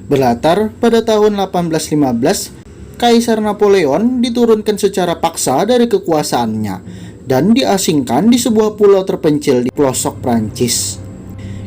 Berlatar pada tahun 1815, Kaisar Napoleon diturunkan secara paksa dari kekuasaannya dan diasingkan di sebuah pulau terpencil di pelosok Prancis.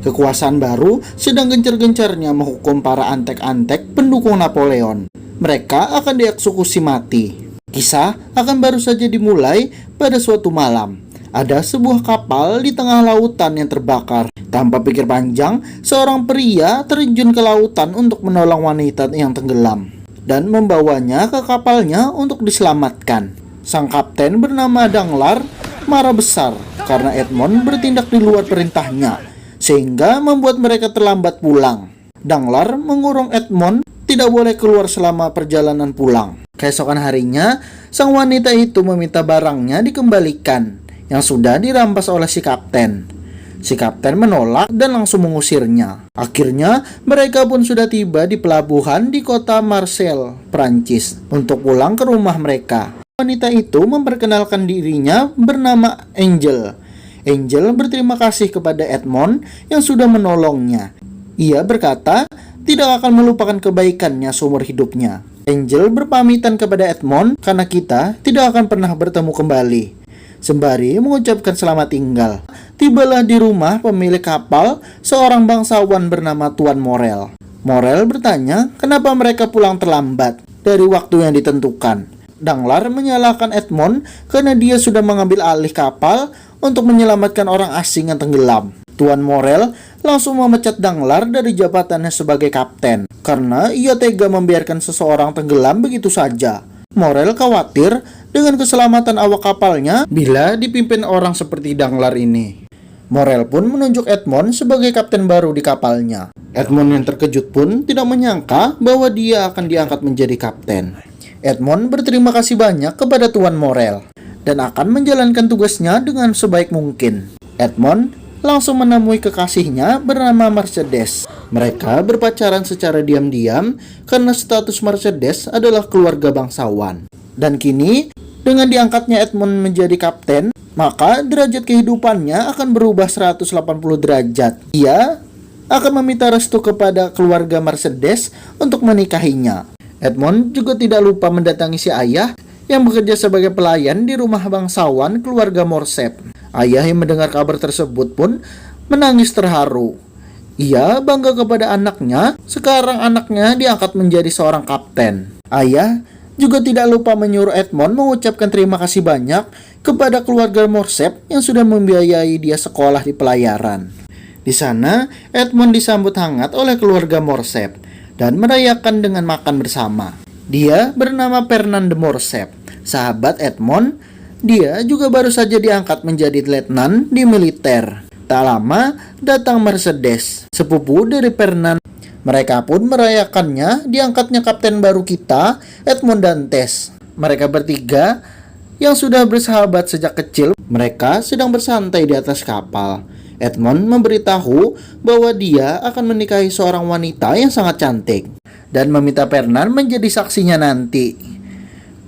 Kekuasaan baru sedang gencar-gencarnya menghukum para antek-antek pendukung Napoleon. Mereka akan dieksekusi mati. Kisah akan baru saja dimulai pada suatu malam. Ada sebuah kapal di tengah lautan yang terbakar. Tanpa pikir panjang, seorang pria terjun ke lautan untuk menolong wanita yang tenggelam dan membawanya ke kapalnya untuk diselamatkan. Sang kapten bernama Danglars marah besar karena Edmond bertindak di luar perintahnya, sehingga membuat mereka terlambat pulang. Danglars mengurung Edmond tidak boleh keluar selama perjalanan pulang. Keesokan harinya, sang wanita itu meminta barangnya dikembalikan yang sudah dirampas oleh si kapten. Si kapten menolak dan langsung mengusirnya. Akhirnya, mereka pun sudah tiba di pelabuhan di kota Marseille, Prancis, untuk pulang ke rumah mereka. Wanita itu memperkenalkan dirinya bernama Angel. Angel berterima kasih kepada Edmond yang sudah menolongnya. Ia berkata tidak akan melupakan kebaikannya seumur hidupnya. Angel berpamitan kepada Edmond karena kita tidak akan pernah bertemu kembali, sembari mengucapkan selamat tinggal. Tibalah di rumah pemilik kapal, seorang bangsawan bernama Tuan Morel. Morel bertanya kenapa mereka pulang terlambat dari waktu yang ditentukan. Danglars menyalahkan Edmond karena dia sudah mengambil alih kapal untuk menyelamatkan orang asing yang tenggelam. Tuan Morel langsung memecat Danglars dari jabatannya sebagai kapten karena ia tega membiarkan seseorang tenggelam begitu saja. Morel khawatir dengan keselamatan awak kapalnya bila dipimpin orang seperti Danglars ini. Morel pun menunjuk Edmond sebagai kapten baru di kapalnya. Edmond yang terkejut pun tidak menyangka bahwa dia akan diangkat menjadi kapten. Edmond berterima kasih banyak kepada Tuan Morel dan akan menjalankan tugasnya dengan sebaik mungkin. Edmond langsung menemui kekasihnya bernama Mercedes. Mereka berpacaran secara diam-diam karena status Mercedes adalah keluarga bangsawan. Dan kini, dengan diangkatnya Edmond menjadi kapten, maka derajat kehidupannya akan berubah 180 derajat. Ia akan meminta restu kepada keluarga Mercedes untuk menikahinya. Edmond juga tidak lupa mendatangi si ayah yang bekerja sebagai pelayan di rumah bangsawan keluarga Morcerf. Ayah yang mendengar kabar tersebut pun menangis terharu. Ia bangga kepada anaknya, sekarang anaknya diangkat menjadi seorang kapten. Ayah juga tidak lupa menyuruh Edmond mengucapkan terima kasih banyak kepada keluarga Morcerf yang sudah membiayai dia sekolah di pelayaran. Di sana, Edmond disambut hangat oleh keluarga Morcerf dan merayakan dengan makan bersama. Dia bernama Fernand de Morcerf, sahabat Edmond. Dia juga baru saja diangkat menjadi letnan di militer. Tak lama datang Mercedes, sepupu dari Fernand. Mereka pun merayakannya diangkatnya kapten baru kita, Edmond Dantes. Mereka bertiga yang sudah bersahabat sejak kecil, mereka sedang bersantai di atas kapal. Edmond memberitahu bahwa dia akan menikahi seorang wanita yang sangat cantik dan meminta Fernand menjadi saksinya nanti.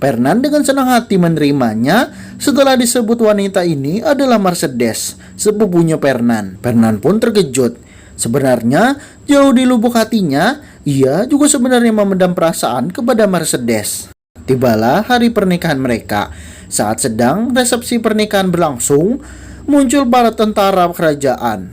Fernand dengan senang hati menerimanya setelah disebut wanita ini adalah Mercedes, sepupunya Fernand. Fernand pun terkejut. Sebenarnya, jauh di lubuk hatinya, ia juga sebenarnya memendam perasaan kepada Mercedes. Tibalah hari pernikahan mereka. Saat sedang resepsi pernikahan berlangsung, muncul para tentara kerajaan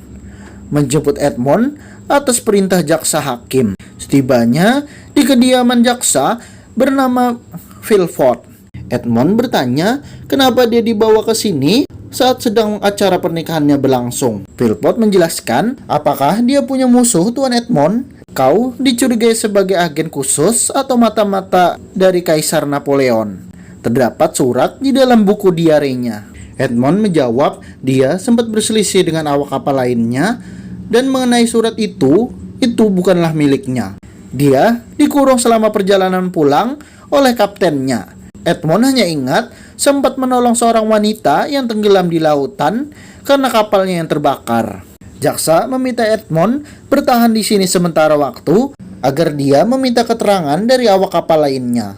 menjemput Edmond atas perintah jaksa hakim. Setibanya di kediaman jaksa bernama Villefort, Edmond bertanya kenapa dia dibawa ke sini saat sedang acara pernikahannya berlangsung. Villefort menjelaskan, apakah dia punya musuh Tuan Edmond? Kau dicurigai sebagai agen khusus atau mata-mata dari Kaisar Napoleon. Terdapat surat di dalam buku diarinya. Edmond menjawab dia sempat berselisih dengan awak kapal lainnya dan mengenai surat itu bukanlah miliknya. Dia dikurung selama perjalanan pulang oleh kaptennya. Edmond hanya ingat sempat menolong seorang wanita yang tenggelam di lautan karena kapalnya yang terbakar. Jaksa meminta Edmond bertahan di sini sementara waktu agar dia meminta keterangan dari awak kapal lainnya.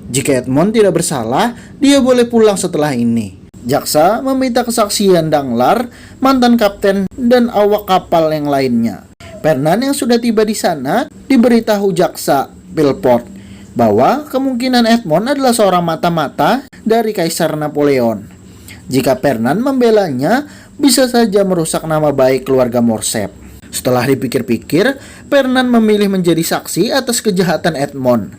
Jika Edmond tidak bersalah, dia boleh pulang setelah ini. Jaksa meminta kesaksian Danglars, mantan kapten, dan awak kapal yang lainnya. Fernand yang sudah tiba di sana diberitahu jaksa Philpott bahwa kemungkinan Edmond adalah seorang mata-mata dari Kaisar Napoleon. Jika Fernand membelanya, bisa saja merusak nama baik keluarga Morcerf. Setelah dipikir-pikir, Fernand memilih menjadi saksi atas kejahatan Edmond.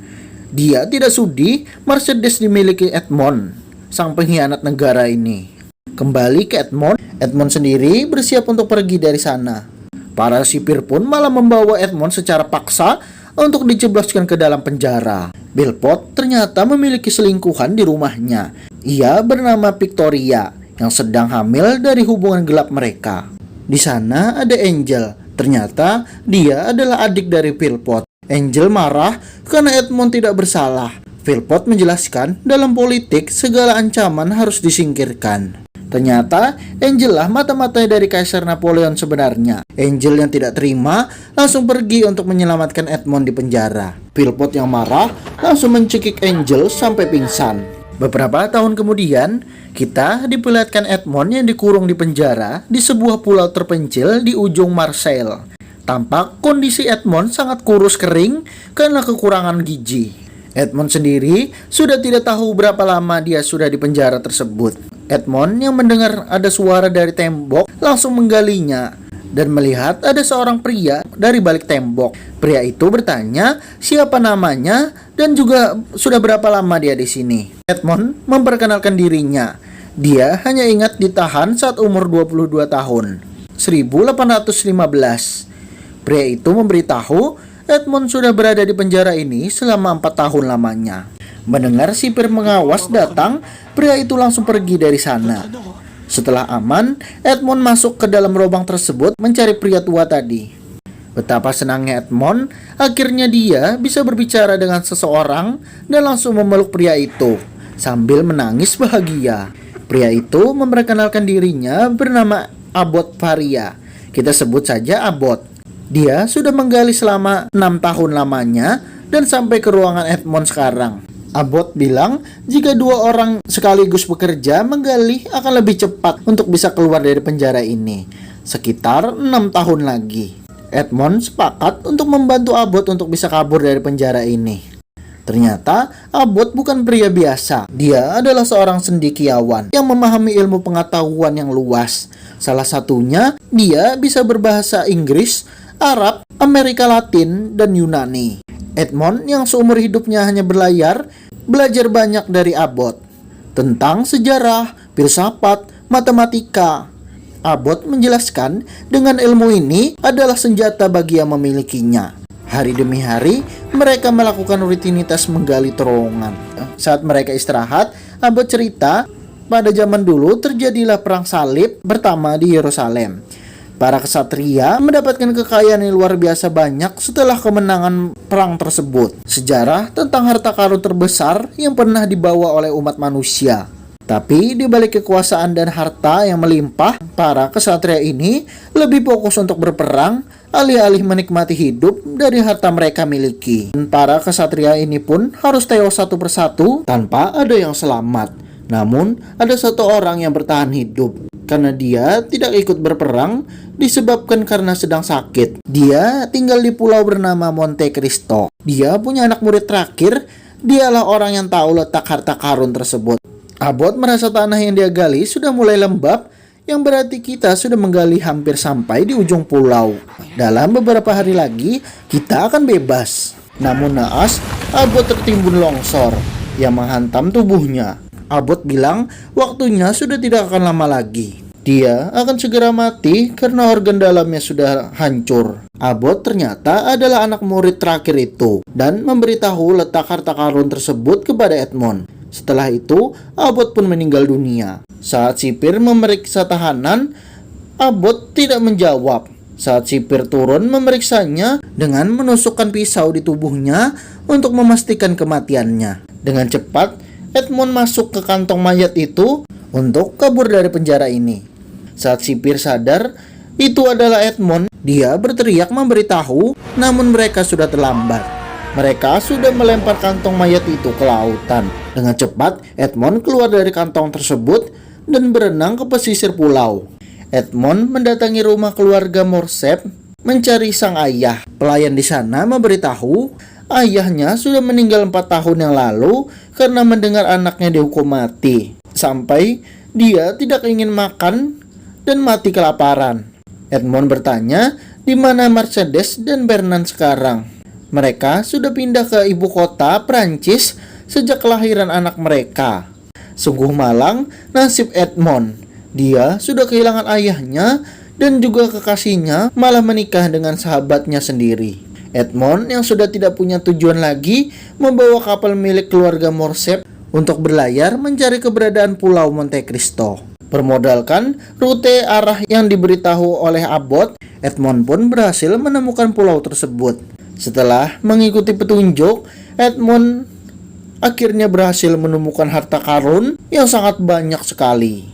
Dia tidak sudi Mercedes dimiliki Edmond, sang pengkhianat negara ini. Kembali ke Edmond, Edmond sendiri bersiap untuk pergi dari sana. Para sipir pun malah membawa Edmond secara paksa untuk dijebloskan ke dalam penjara. Philpott ternyata memiliki selingkuhan di rumahnya. Ia bernama Victoria yang sedang hamil dari hubungan gelap mereka. Di sana ada Angel. Ternyata dia adalah adik dari Philpott. Angel marah karena Edmond tidak bersalah. Philpott menjelaskan dalam politik segala ancaman harus disingkirkan. Ternyata Angel lah mata-mata dari Kaisar Napoleon sebenarnya. Angel yang tidak terima langsung pergi untuk menyelamatkan Edmond di penjara. Philpott yang marah langsung mencekik Angel sampai pingsan. Beberapa tahun kemudian, kita diperlihatkan Edmond yang dikurung di penjara di sebuah pulau terpencil di ujung Marseille. Tampak kondisi Edmond sangat kurus kering karena kekurangan gizi. Edmond sendiri sudah tidak tahu berapa lama dia sudah di penjara tersebut. Edmond yang mendengar ada suara dari tembok langsung menggalinya dan melihat ada seorang pria dari balik tembok. Pria itu bertanya siapa namanya dan juga sudah berapa lama dia di sini. Edmond memperkenalkan dirinya. Dia hanya ingat ditahan saat umur 22 tahun, 1815. Pria itu memberitahu Edmond sudah berada di penjara ini selama 4 tahun lamanya. Mendengar sipir pengawas datang, pria itu langsung pergi dari sana. Setelah aman, Edmond masuk ke dalam lubang tersebut mencari pria tua tadi. Betapa senangnya Edmond, akhirnya dia bisa berbicara dengan seseorang dan langsung memeluk pria itu sambil menangis bahagia. Pria itu memperkenalkan dirinya bernama Abbot Faria. Kita sebut saja Abbot. Dia sudah menggali selama 6 tahun lamanya dan sampai ke ruangan Edmond sekarang. Abbot bilang jika 2 orang sekaligus bekerja menggali akan lebih cepat untuk bisa keluar dari penjara ini. Sekitar 6 tahun lagi. Edmond sepakat untuk membantu Abbot untuk bisa kabur dari penjara ini. Ternyata Abbot bukan pria biasa. Dia adalah seorang cendekiawan yang memahami ilmu pengetahuan yang luas. Salah satunya, dia bisa berbahasa Inggris, Arab, Amerika Latin, dan Yunani. Edmond yang seumur hidupnya hanya berlayar, belajar banyak dari Abbot tentang sejarah, filsafat, matematika. Abbot menjelaskan dengan ilmu ini adalah senjata bagi yang memilikinya. Hari demi hari, mereka melakukan rutinitas menggali terowongan. Saat mereka istirahat, Abbot cerita, pada zaman dulu terjadilah perang salib pertama di Yerusalem. Para kesatria mendapatkan kekayaan yang luar biasa banyak setelah kemenangan perang tersebut. Sejarah tentang harta karun terbesar yang pernah dibawa oleh umat manusia. Tapi di balik kekuasaan dan harta yang melimpah, para kesatria ini lebih fokus untuk berperang alih-alih menikmati hidup dari harta mereka miliki. Dan para kesatria ini pun harus tewas satu persatu tanpa ada yang selamat. Namun ada satu orang yang bertahan hidup karena dia tidak ikut berperang disebabkan karena sedang sakit. Dia tinggal di pulau bernama Monte Cristo. Dia punya anak murid terakhir. Dialah orang yang tahu letak harta karun tersebut. Abbot merasa tanah yang dia gali sudah mulai lembab, yang berarti kita sudah menggali hampir sampai di ujung pulau. Dalam beberapa hari lagi kita akan bebas. Namun naas, Abbot tertimbun longsor yang menghantam tubuhnya. Abbot bilang waktunya sudah tidak akan lama lagi. Dia akan segera mati karena organ dalamnya sudah hancur. Abbot ternyata adalah anak murid terakhir itu dan memberitahu letak harta karun tersebut kepada Edmond. Setelah itu, Abbot pun meninggal dunia. Saat sipir memeriksa tahanan, Abbot tidak menjawab. Saat sipir turun memeriksanya dengan menusukkan pisau di tubuhnya untuk memastikan kematiannya. Dengan cepat, Edmond masuk ke kantong mayat itu untuk kabur dari penjara ini. Saat sipir sadar, itu adalah Edmond. Dia berteriak memberitahu, namun mereka sudah terlambat. Mereka sudah melempar kantong mayat itu ke lautan. Dengan cepat, Edmond keluar dari kantong tersebut dan berenang ke pesisir pulau. Edmond mendatangi rumah keluarga Morcerf mencari sang ayah. Pelayan di sana memberitahu ayahnya sudah meninggal 4 tahun yang lalu karena mendengar anaknya dihukum mati. Sampai dia tidak ingin makan dan mati kelaparan. Edmond bertanya, di mana Mercedes dan Bernard sekarang? Mereka sudah pindah ke ibu kota Prancis sejak kelahiran anak mereka. Sungguh malang nasib Edmond. Dia sudah kehilangan ayahnya dan juga kekasihnya, malah menikah dengan sahabatnya sendiri. Edmond yang sudah tidak punya tujuan lagi membawa kapal milik keluarga Morcerf untuk berlayar mencari keberadaan Pulau Monte Cristo. Bermodalkan rute arah yang diberitahu oleh Abbot, Edmond pun berhasil menemukan pulau tersebut. Setelah mengikuti petunjuk, Edmond akhirnya berhasil menemukan harta karun yang sangat banyak sekali.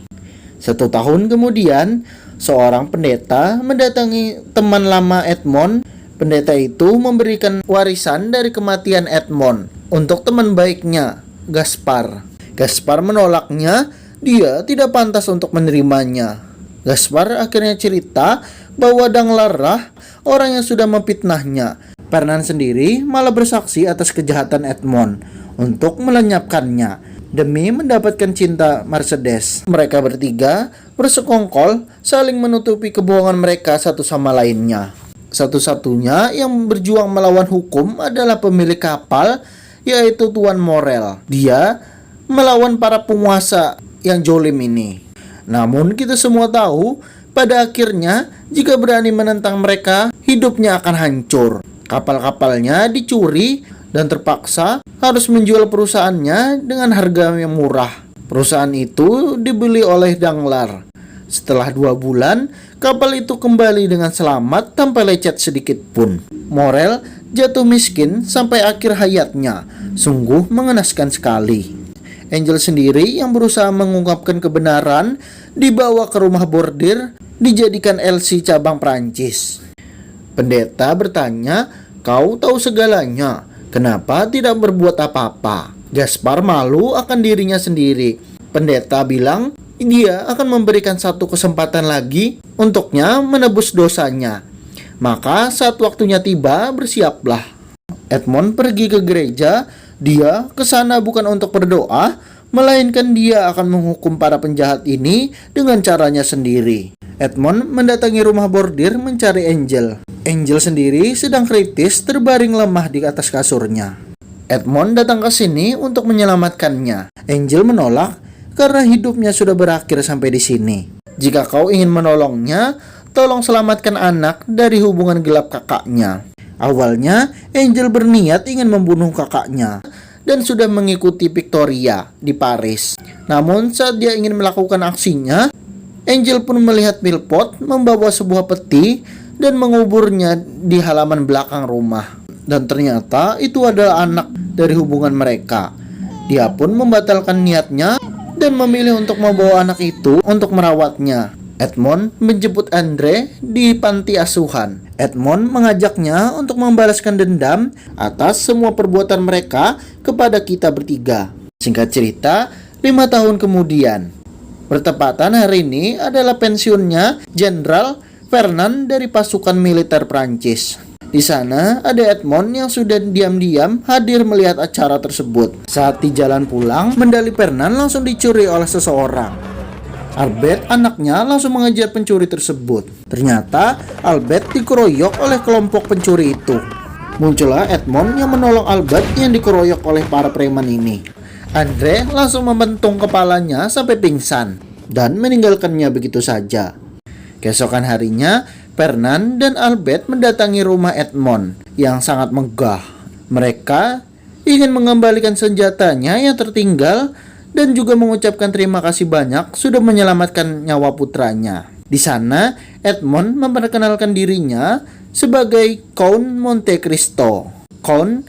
1 tahun kemudian, seorang pendeta mendatangi teman lama Edmond. Pendeta itu memberikan warisan dari kematian Edmond untuk teman baiknya, Gaspar. Gaspar menolaknya, dia tidak pantas untuk menerimanya. Gaspar akhirnya cerita bahwa Danglars orang yang sudah memfitnahnya. Fernand sendiri malah bersaksi atas kejahatan Edmond untuk melenyapkannya demi mendapatkan cinta Mercedes. Mereka bertiga bersekongkol saling menutupi kebohongan mereka satu sama lainnya. Satu-satunya yang berjuang melawan hukum adalah pemilik kapal, yaitu Tuan Morel. Dia melawan para penguasa yang jolim ini. Namun kita semua tahu, pada akhirnya jika berani menentang mereka, hidupnya akan hancur. Kapal-kapalnya dicuri dan terpaksa harus menjual perusahaannya dengan harga yang murah. Perusahaan itu dibeli oleh Danglars. Setelah 2 bulan, kapal itu kembali dengan selamat tanpa lecet sedikit pun. Morel jatuh miskin sampai akhir hayatnya. Sungguh mengenaskan sekali. Angel sendiri yang berusaha mengungkapkan kebenaran dibawa ke rumah bordir, dijadikan LC cabang Prancis. Pendeta bertanya, "Kau tahu segalanya, kenapa tidak berbuat apa-apa?" Gaspar malu akan dirinya sendiri. Pendeta bilang dia akan memberikan 1 kesempatan lagi untuknya menebus dosanya. Maka saat waktunya tiba, bersiaplah. Edmond pergi ke gereja. Dia ke sana bukan untuk berdoa, melainkan dia akan menghukum para penjahat ini dengan caranya sendiri. Edmond mendatangi rumah bordir mencari Angel. Angel sendiri sedang kritis terbaring lemah di atas kasurnya. Edmond datang ke sini untuk menyelamatkannya. Angel menolak karena hidupnya sudah berakhir sampai di sini. Jika kau ingin menolongnya, tolong selamatkan anak dari hubungan gelap kakaknya. Awalnya, Angel berniat ingin membunuh kakaknya dan sudah mengikuti Victoria di Paris. Namun saat dia ingin melakukan aksinya, Angel pun melihat Milpot membawa sebuah peti dan menguburnya di halaman belakang rumah. Dan ternyata itu adalah anak dari hubungan mereka. Dia pun membatalkan niatnya dan memilih untuk membawa anak itu untuk merawatnya. Edmond menjemput Andre di panti asuhan. Edmond mengajaknya untuk membalaskan dendam atas semua perbuatan mereka kepada kita bertiga. Singkat cerita, 5 tahun kemudian, bertepatan hari ini adalah pensiunnya Jenderal Fernand dari pasukan militer Prancis. Di sana ada Edmond yang sudah diam-diam hadir melihat acara tersebut. Saat di jalan pulang, medali Fernand langsung dicuri oleh seseorang. Albert, anaknya, langsung mengejar pencuri tersebut. Ternyata Albert dikeroyok oleh kelompok pencuri itu. Muncullah Edmond yang menolong Albert yang dikeroyok oleh para preman ini. Andre langsung membentung kepalanya sampai pingsan dan meninggalkannya begitu saja. Keesokan harinya, Fernand dan Albert mendatangi rumah Edmond yang sangat megah. Mereka ingin mengembalikan senjatanya yang tertinggal dan juga mengucapkan terima kasih banyak sudah menyelamatkan nyawa putranya. Di sana, Edmond memperkenalkan dirinya sebagai Count Monte Cristo. Count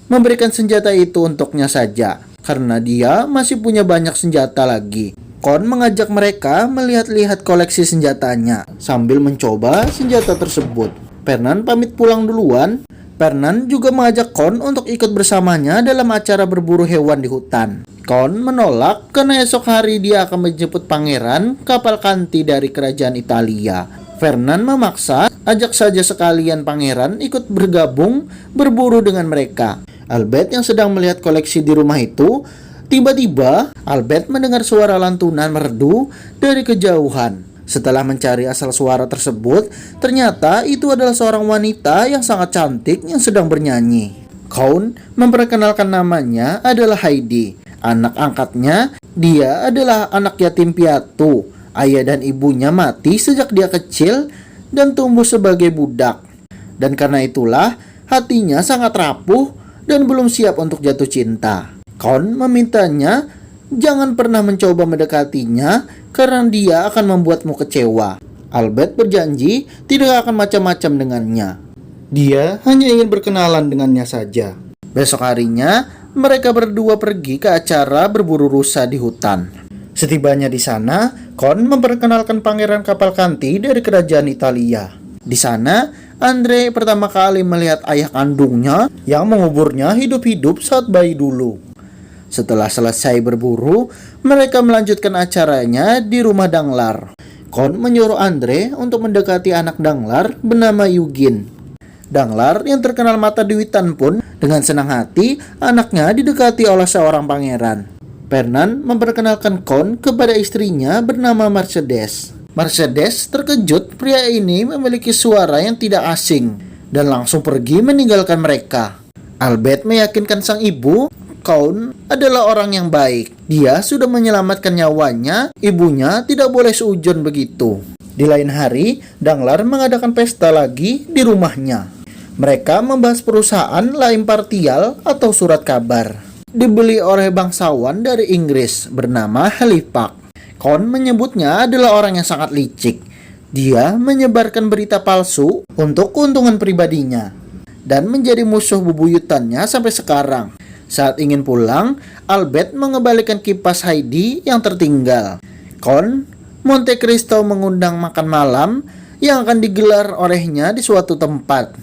memberikan senjata itu untuknya saja karena dia masih punya banyak senjata lagi. Count mengajak mereka melihat-lihat koleksi senjatanya sambil mencoba senjata tersebut. Fernand pamit pulang duluan. Fernand juga mengajak Count untuk ikut bersamanya dalam acara berburu hewan di hutan. Count menolak karena esok hari dia akan menjemput pangeran kapal kanti dari kerajaan Italia. Fernand memaksa Ajak saja sekalian pangeran ikut bergabung berburu dengan mereka. Albert yang sedang melihat koleksi di rumah itu, tiba-tiba Albert mendengar suara lantunan merdu dari kejauhan. Setelah mencari asal suara tersebut, ternyata itu adalah seorang wanita yang sangat cantik yang sedang bernyanyi. Count memperkenalkan namanya adalah Heidi, anak angkatnya. Dia adalah anak yatim piatu. Ayah dan ibunya mati sejak dia kecil dan tumbuh sebagai budak. Dan karena itulah hatinya sangat rapuh dan belum siap untuk jatuh cinta. Count memintanya jangan pernah mencoba mendekatinya karena dia akan membuatmu kecewa. Albert berjanji tidak akan macam-macam dengannya. Dia hanya ingin berkenalan dengannya saja. Besok harinya mereka berdua pergi ke acara berburu rusa di hutan. Setibanya di sana, Count memperkenalkan pangeran kapal kanti dari kerajaan Italia. Di sana, Andre pertama kali melihat ayah kandungnya yang menguburnya hidup-hidup saat bayi dulu. Setelah selesai berburu, mereka melanjutkan acaranya di rumah Danglar. Count menyuruh Andre untuk mendekati anak Danglar bernama Eugene. Danglar yang terkenal mata duitan pun dengan senang hati anaknya didekati oleh seorang pangeran. Fernand memperkenalkan Count kepada istrinya bernama Mercedes. Mercedes terkejut pria ini memiliki suara yang tidak asing dan langsung pergi meninggalkan mereka. Albert meyakinkan sang ibu Count adalah orang yang baik. Dia sudah menyelamatkan nyawanya, ibunya tidak boleh seujon begitu. Di lain hari, Danglar mengadakan pesta lagi di rumahnya. Mereka membahas perusahaan La Impartial atau surat kabar. Dibeli oleh bangsawan dari Inggris bernama Halifax. Count menyebutnya adalah orang yang sangat licik. Dia menyebarkan berita palsu untuk keuntungan pribadinya dan menjadi musuh bebuyutannya sampai sekarang. Saat ingin pulang, Albert mengembalikan kipas Heidi yang tertinggal. Count Monte Cristo mengundang makan malam yang akan digelar olehnya di suatu tempat.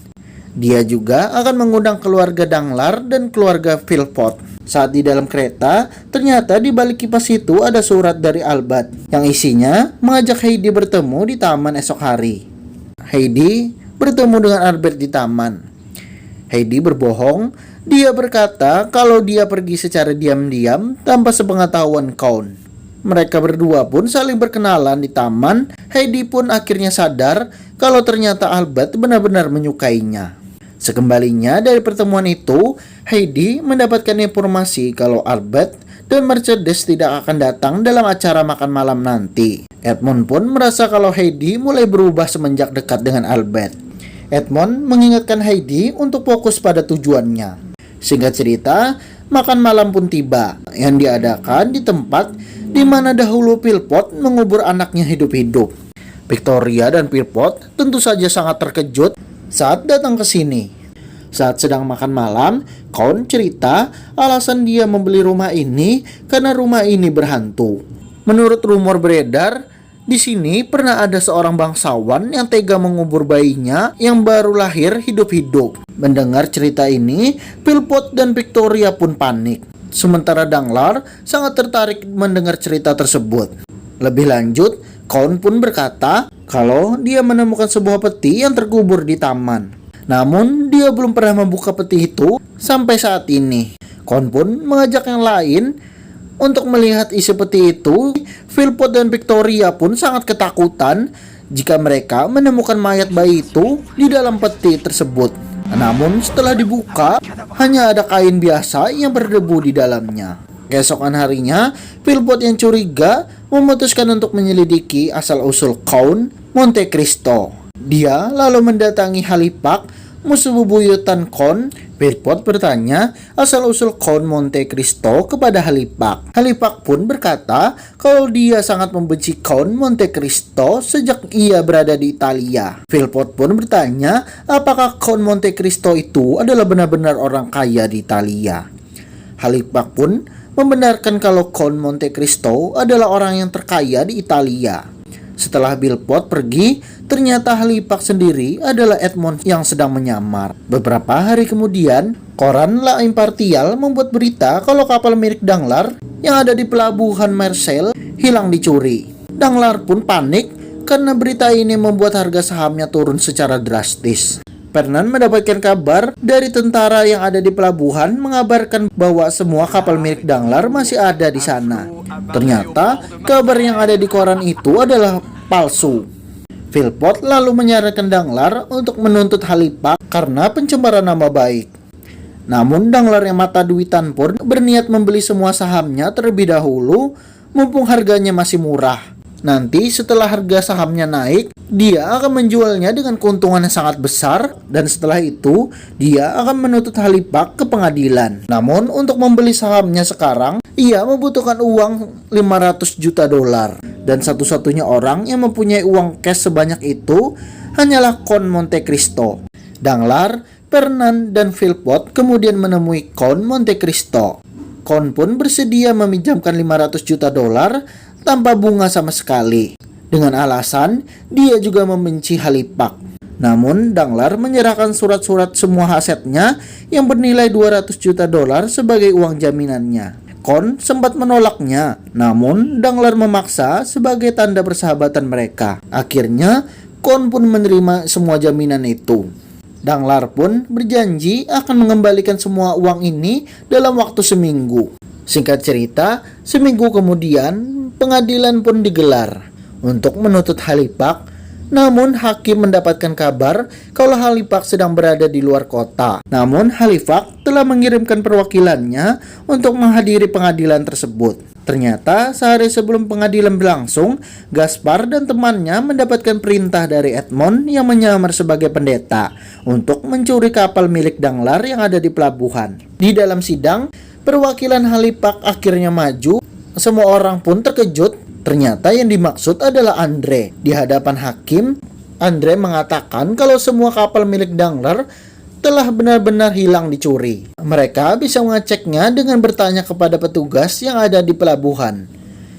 Dia juga akan mengundang keluarga Danglar dan keluarga Philpott. Saat di dalam kereta, ternyata di balik kipas itu ada surat dari Albert yang isinya mengajak Heidi bertemu di taman esok hari. Heidi bertemu dengan Albert di taman. Heidi berbohong. Dia berkata kalau dia pergi secara diam-diam tanpa sepengetahuan Count. Mereka berdua pun saling berkenalan di taman. Heidi pun akhirnya sadar kalau ternyata Albert benar-benar menyukainya. Sekembalinya dari pertemuan itu, Heidi mendapatkan informasi kalau Albert dan Mercedes tidak akan datang dalam acara makan malam nanti. Edmond pun merasa kalau Heidi mulai berubah semenjak dekat dengan Albert. Edmond mengingatkan Heidi untuk fokus pada tujuannya. Singkat cerita, makan malam pun tiba yang diadakan di tempat di mana dahulu Philpott mengubur anaknya hidup-hidup. Victoria dan Philpott tentu saja sangat terkejut saat datang ke sini. Saat sedang makan malam, Count cerita alasan dia membeli rumah ini karena rumah ini berhantu. Menurut rumor beredar, di sini pernah ada seorang bangsawan yang tega mengubur bayinya yang baru lahir hidup-hidup. Mendengar cerita ini, Philpott dan Victoria pun panik. Sementara Danglar sangat tertarik mendengar cerita tersebut. Lebih lanjut, Count pun berkata kalau dia menemukan sebuah peti yang terkubur di taman. Namun dia belum pernah membuka peti itu sampai saat ini. Count pun mengajak yang lain untuk melihat isi peti itu. Philpott dan Victoria pun sangat ketakutan jika mereka menemukan mayat bayi itu di dalam peti tersebut. Namun setelah dibuka, hanya ada kain biasa yang berdebu di dalamnya. Keesokan harinya, Philpott yang curiga memutuskan untuk menyelidiki asal-usul Count Monte Cristo. Dia lalu mendatangi Halifax, musuh bebuyutan Count. Philpott bertanya asal-usul Count Monte Cristo kepada Halifax. Halifax pun berkata kalau dia sangat membenci Count Monte Cristo sejak ia berada di Italia. Philpott pun bertanya apakah Count Monte Cristo itu adalah benar-benar orang kaya di Italia. Halifax pun membenarkan kalau Count Monte Cristo adalah orang yang terkaya di Italia. Setelah Philpott pergi, ternyata Halifax sendiri adalah Edmond yang sedang menyamar. Beberapa hari kemudian, koran La Impartial membuat berita kalau kapal milik Danglar yang ada di pelabuhan Marseille hilang dicuri. Danglar pun panik karena berita ini membuat harga sahamnya turun secara drastis. Fernand mendapatkan kabar dari tentara yang ada di pelabuhan mengabarkan bahwa semua kapal milik Danglars masih ada di sana. Ternyata kabar yang ada di koran itu adalah palsu. Philpott lalu menyarankan Danglars untuk menuntut Halifax karena pencemaran nama baik. Namun Danglars yang mata duitan pun berniat membeli semua sahamnya terlebih dahulu mumpung harganya masih murah. Nanti setelah harga sahamnya naik, dia akan menjualnya dengan keuntungan yang sangat besar dan setelah itu dia akan menuntut Halifax ke pengadilan. Namun untuk membeli sahamnya sekarang, ia membutuhkan uang 500 juta dolar dan satu-satunya orang yang mempunyai uang cash sebanyak itu hanyalah Count Monte Cristo. Danglars, Fernand, dan Philpott kemudian menemui Count Monte Cristo. Count pun bersedia meminjamkan 500 juta dolar tanpa bunga sama sekali, dengan alasan dia juga membenci Halifax. Namun Danglars menyerahkan surat-surat semua asetnya yang bernilai 200 juta dolar sebagai uang jaminannya. Count sempat menolaknya, namun Danglars memaksa sebagai tanda persahabatan mereka. Akhirnya Count pun menerima semua jaminan itu. Danglars pun berjanji akan mengembalikan semua uang ini dalam waktu seminggu. Singkat cerita, seminggu kemudian pengadilan pun digelar untuk menuntut Halifax. Namun hakim mendapatkan kabar kalau Halifax sedang berada di luar kota. Namun Halifax telah mengirimkan perwakilannya untuk menghadiri pengadilan tersebut. Ternyata sehari sebelum pengadilan berlangsung, Gaspar dan temannya mendapatkan perintah dari Edmond yang menyamar sebagai pendeta untuk mencuri kapal milik Danglars yang ada di pelabuhan. Di dalam sidang, perwakilan Halifax akhirnya maju. Semua orang pun terkejut. Ternyata yang dimaksud adalah Andre. Di hadapan hakim, Andre mengatakan kalau semua kapal milik Danglars telah benar-benar hilang dicuri. Mereka bisa mengeceknya dengan bertanya kepada petugas yang ada di pelabuhan.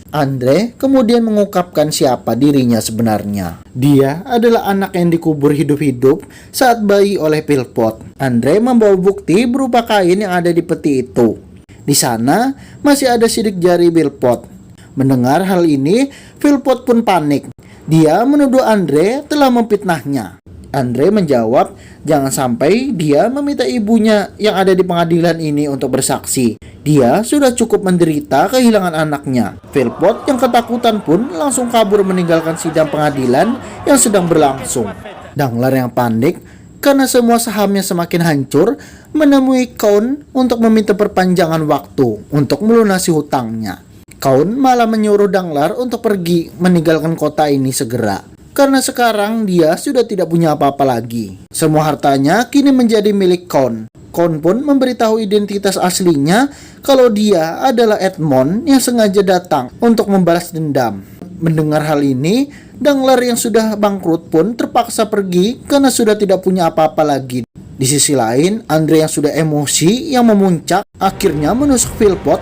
Andre kemudian mengungkapkan siapa dirinya sebenarnya. Dia adalah anak yang dikubur hidup-hidup saat bayi oleh Philpott. Andre membawa bukti berupa kain yang ada di peti itu. Di sana masih ada sidik jari Philpott. Mendengar hal ini, Philpott pun panik. Dia menuduh Andre telah memfitnahnya. Andre menjawab, jangan sampai dia meminta ibunya yang ada di pengadilan ini untuk bersaksi. Dia sudah cukup menderita kehilangan anaknya. Philpott yang ketakutan pun langsung kabur meninggalkan sidang pengadilan yang sedang berlangsung. Danglars yang panik karena semua sahamnya semakin hancur, menemui Count untuk meminta perpanjangan waktu untuk melunasi hutangnya. Count malah menyuruh Danglars untuk pergi meninggalkan kota ini segera, karena sekarang dia sudah tidak punya apa-apa lagi. Semua hartanya kini menjadi milik Count. Count pun memberitahu identitas aslinya kalau dia adalah Edmond yang sengaja datang untuk membalas dendam. Mendengar hal ini, Danglars yang sudah bangkrut pun terpaksa pergi karena sudah tidak punya apa-apa lagi. Di sisi lain, Andre yang sudah emosi yang memuncak akhirnya menusuk Philpott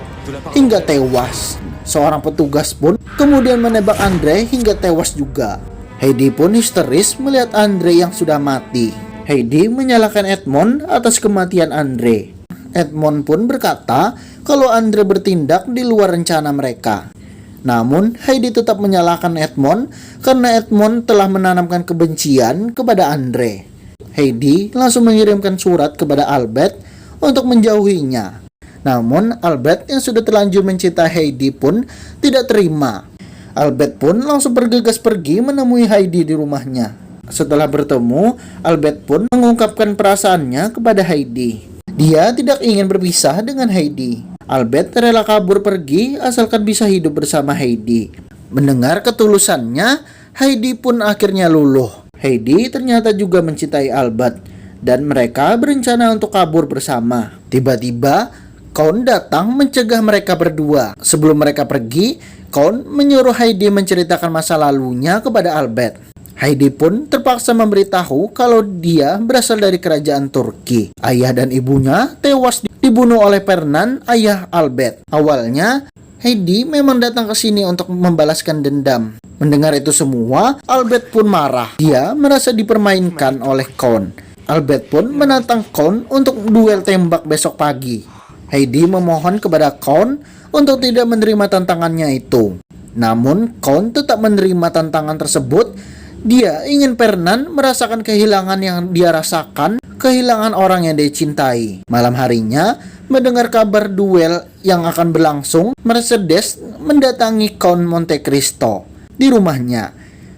hingga tewas. Seorang petugas pun kemudian menembak Andre hingga tewas juga. Heidi pun histeris melihat Andre yang sudah mati. Heidi menyalahkan Edmond atas kematian Andre. Edmond pun berkata kalau Andre bertindak di luar rencana mereka. Namun Heidi tetap menyalahkan Edmond karena Edmond telah menanamkan kebencian kepada Andre. Heidi langsung mengirimkan surat kepada Albert untuk menjauhinya. Namun Albert yang sudah terlanjur mencintai Heidi pun tidak terima. Albert pun langsung bergegas pergi menemui Heidi di rumahnya. Setelah bertemu, Albert pun mengungkapkan perasaannya kepada Heidi. Dia tidak ingin berpisah dengan Heidi. Albert rela kabur pergi asalkan bisa hidup bersama Heidi. Mendengar ketulusannya, Heidi pun akhirnya luluh. Heidi ternyata juga mencintai Albert dan mereka berencana untuk kabur bersama. Tiba-tiba Count datang mencegah mereka berdua. Sebelum mereka pergi, Count menyuruh Heidi menceritakan masa lalunya kepada Albert. Heidi pun terpaksa memberitahu kalau dia berasal dari kerajaan Turki. Ayah dan ibunya tewas dibunuh oleh Fernand, ayah Albert. Awalnya, Heidi memang datang ke sini untuk membalaskan dendam. Mendengar itu semua, Albert pun marah. Dia merasa dipermainkan oleh Count. Albert pun menantang Count untuk duel tembak besok pagi. Heidi memohon kepada Count untuk tidak menerima tantangannya itu. Namun Count tetap menerima tantangan tersebut. Dia ingin Fernand merasakan kehilangan yang dia rasakan, kehilangan orang yang dia cintai. Malam harinya, mendengar kabar duel yang akan berlangsung, Mercedes mendatangi Count Monte Cristo di rumahnya.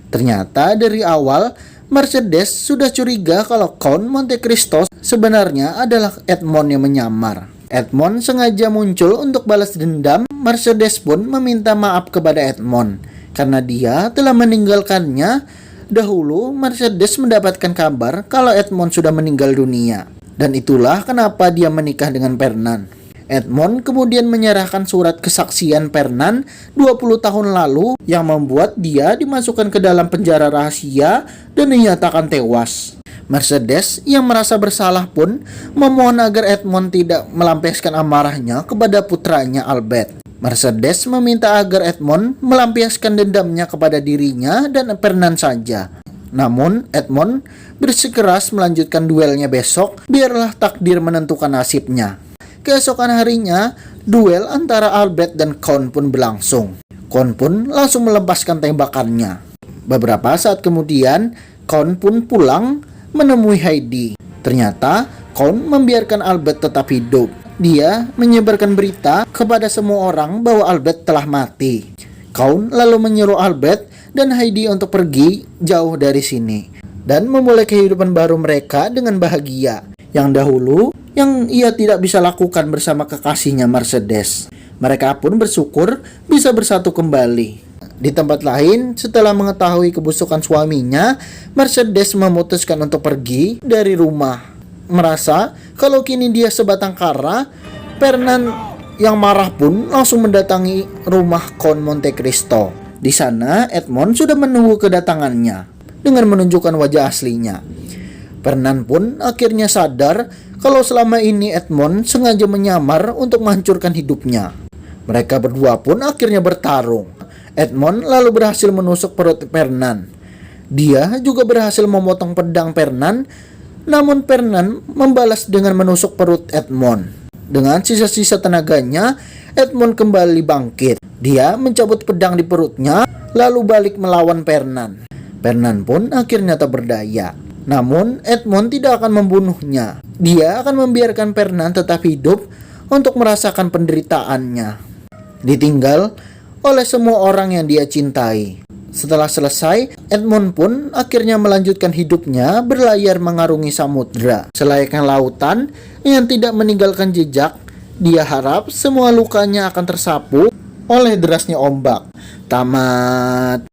Ternyata dari awal Mercedes sudah curiga kalau Count Monte Cristo sebenarnya adalah Edmond yang menyamar. Edmond sengaja muncul untuk balas dendam. Mercedes pun meminta maaf kepada Edmond karena dia telah meninggalkannya. Dahulu Mercedes mendapatkan kabar kalau Edmond sudah meninggal dunia, dan itulah kenapa dia menikah dengan Fernand. Edmond kemudian menyerahkan surat kesaksian Fernand 20 tahun lalu yang membuat dia dimasukkan ke dalam penjara rahasia dan dinyatakan tewas. Mercedes yang merasa bersalah pun memohon agar Edmond tidak melampiaskan amarahnya kepada putranya Albert. Mercedes meminta agar Edmond melampiaskan dendamnya kepada dirinya dan Fernand saja. Namun Edmond bersikeras melanjutkan duelnya besok, biarlah takdir menentukan nasibnya. Keesokan harinya, duel antara Albert dan Count pun berlangsung. Count pun langsung melepaskan tembakannya. Beberapa saat kemudian, Count pun pulang menemui Heidi. Ternyata Count membiarkan Albert tetap hidup. Dia menyebarkan berita kepada semua orang bahwa Albert telah mati. Count lalu menyuruh Albert dan Heidi untuk pergi jauh dari sini dan memulai kehidupan baru mereka dengan bahagia. Yang dahulu yang ia tidak bisa lakukan bersama kekasihnya Mercedes. Mereka pun bersyukur bisa bersatu kembali. Di tempat lain, setelah mengetahui kebusukan suaminya, Mercedes memutuskan untuk pergi dari rumah. Merasa kalau kini dia sebatang kara, Fernand yang marah pun langsung mendatangi rumah Count Monte Cristo. Di sana, Edmond sudah menunggu kedatangannya dengan menunjukkan wajah aslinya. Fernand pun akhirnya sadar kalau selama ini Edmond sengaja menyamar untuk menghancurkan hidupnya. Mereka berdua pun akhirnya bertarung. Edmond lalu berhasil menusuk perut Fernand. Dia juga berhasil memotong pedang Fernand, namun Fernand membalas dengan menusuk perut Edmond. Dengan sisa-sisa tenaganya, Edmond kembali bangkit. Dia mencabut pedang di perutnya, lalu balik melawan Fernand. Fernand pun akhirnya tak berdaya. Namun Edmond tidak akan membunuhnya. Dia akan membiarkan Fernand tetap hidup untuk merasakan penderitaannya, ditinggal oleh semua orang yang dia cintai. Setelah selesai, Edmond pun akhirnya melanjutkan hidupnya berlayar mengarungi samudra. Selayaknya lautan yang tidak meninggalkan jejak, dia harap semua lukanya akan tersapu oleh derasnya ombak. Tamat.